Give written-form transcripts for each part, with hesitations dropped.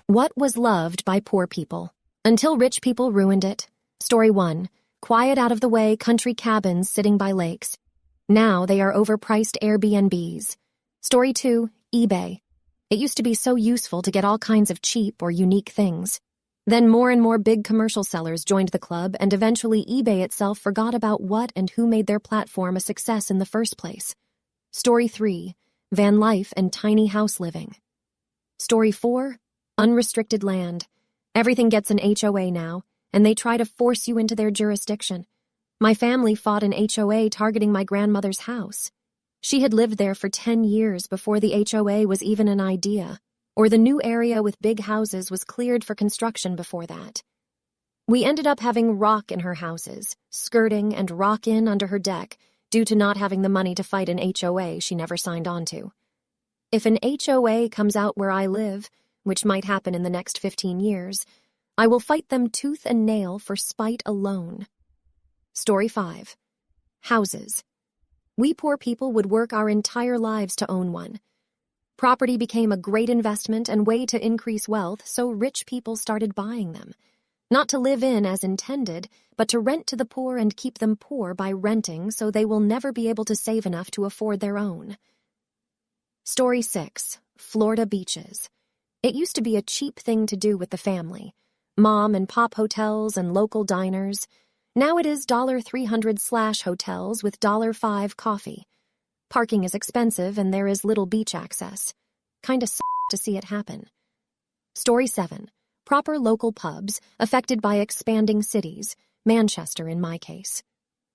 What was loved by poor people until rich people ruined it? Story 1. Quiet, out of the way country cabins sitting by lakes. Now they are overpriced Airbnbs. Story 2. eBay. It used to be so useful to get all kinds of cheap or unique things. Then more and more big commercial sellers joined the club, and eventually eBay itself forgot about what and who made their platform a success in the first place. Story 3. Van life and tiny house living. Story 4. Unrestricted land. Everything gets an HOA now, and they try to force you into their jurisdiction. My family fought an HOA targeting my grandmother's house. She had lived there for 10 years before the HOA was even an idea, or the new area with big houses was cleared for construction before that. We ended up having rock in her houses, skirting and rock in under her deck, due to not having the money to fight an HOA she never signed on to. If an HOA comes out where I live, which might happen in the next 15 years, I will fight them tooth and nail for spite alone. Story 5. Houses. We poor people would work our entire lives to own one. Property became a great investment and way to increase wealth, so rich people started buying them. Not to live in as intended, but to rent to the poor and keep them poor by renting so they will never be able to save enough to afford their own. Story 6. Florida beaches. It used to be a cheap thing to do with the family. Mom and pop hotels and local diners. Now it is $300 hotels with $5 coffee. Parking is expensive and there is little beach access. Kinda to see it happen. Story 7. Proper local pubs affected by expanding cities, Manchester in my case.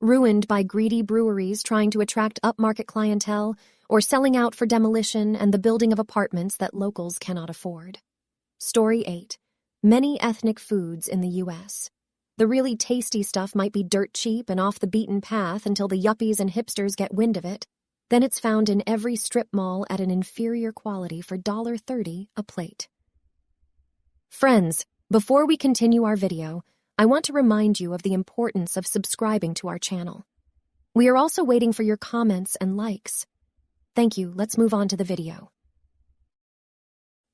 Ruined by greedy breweries trying to attract upmarket clientele, or selling out for demolition and the building of apartments that locals cannot afford. Story 8. Many ethnic foods in the U.S. The really tasty stuff might be dirt cheap and off the beaten path until the yuppies and hipsters get wind of it. Then it's found in every strip mall at an inferior quality for $30 a plate. Friends, before we continue our video, I want to remind you of the importance of subscribing to our channel. We are also waiting for your comments and likes. Thank you. Let's move on to the video.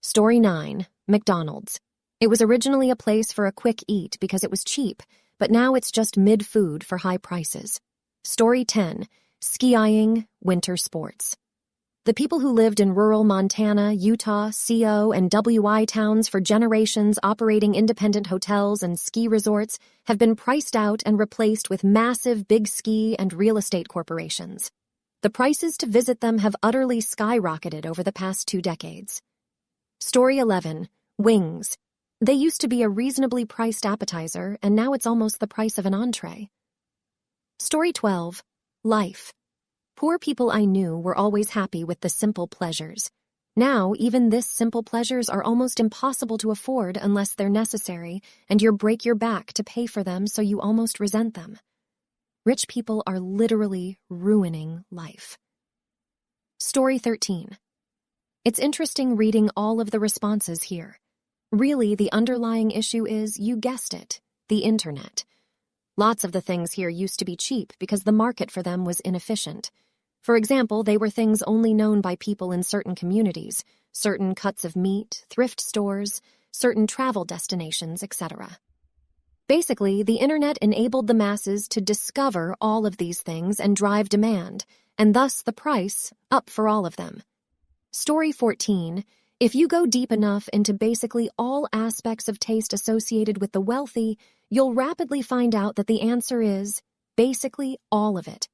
Story 9. McDonald's. It was originally a place for a quick eat because it was cheap, but now it's just mid-food for high prices. Story 10. Skiing, winter sports. The people who lived in rural Montana, Utah, CO, and WI towns for generations operating independent hotels and ski resorts have been priced out and replaced with massive big ski and real estate corporations. The prices to visit them have utterly skyrocketed over the past 2 decades. Story 11. Wings. They used to be a reasonably priced appetizer, and now it's almost the price of an entree. Story 12. Life. Poor people I knew were always happy with the simple pleasures. Now, even this simple pleasures are almost impossible to afford unless they're necessary, and you break your back to pay for them so you almost resent them. Rich people are literally ruining life. Story 13. It's interesting reading all of the responses here. Really, the underlying issue is, you guessed it, the internet. Lots of the things here used to be cheap because the market for them was inefficient. For example, they were things only known by people in certain communities, certain cuts of meat, thrift stores, certain travel destinations, etc. Basically, the internet enabled the masses to discover all of these things and drive demand, and thus the price up for all of them. Story 14. If you go deep enough into basically all aspects of taste associated with the wealthy, you'll rapidly find out that the answer is basically all of it.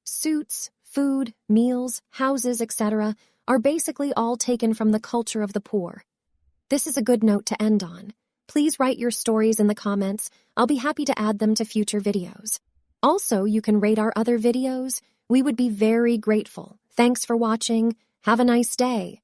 Suits, food, meals, houses, etc. are basically all taken from the culture of the poor. This is a good note to end on. Please write your stories in the comments. I'll be happy to add them to future videos. Also, you can rate our other videos. We would be very grateful. Thanks for watching. Have a nice day.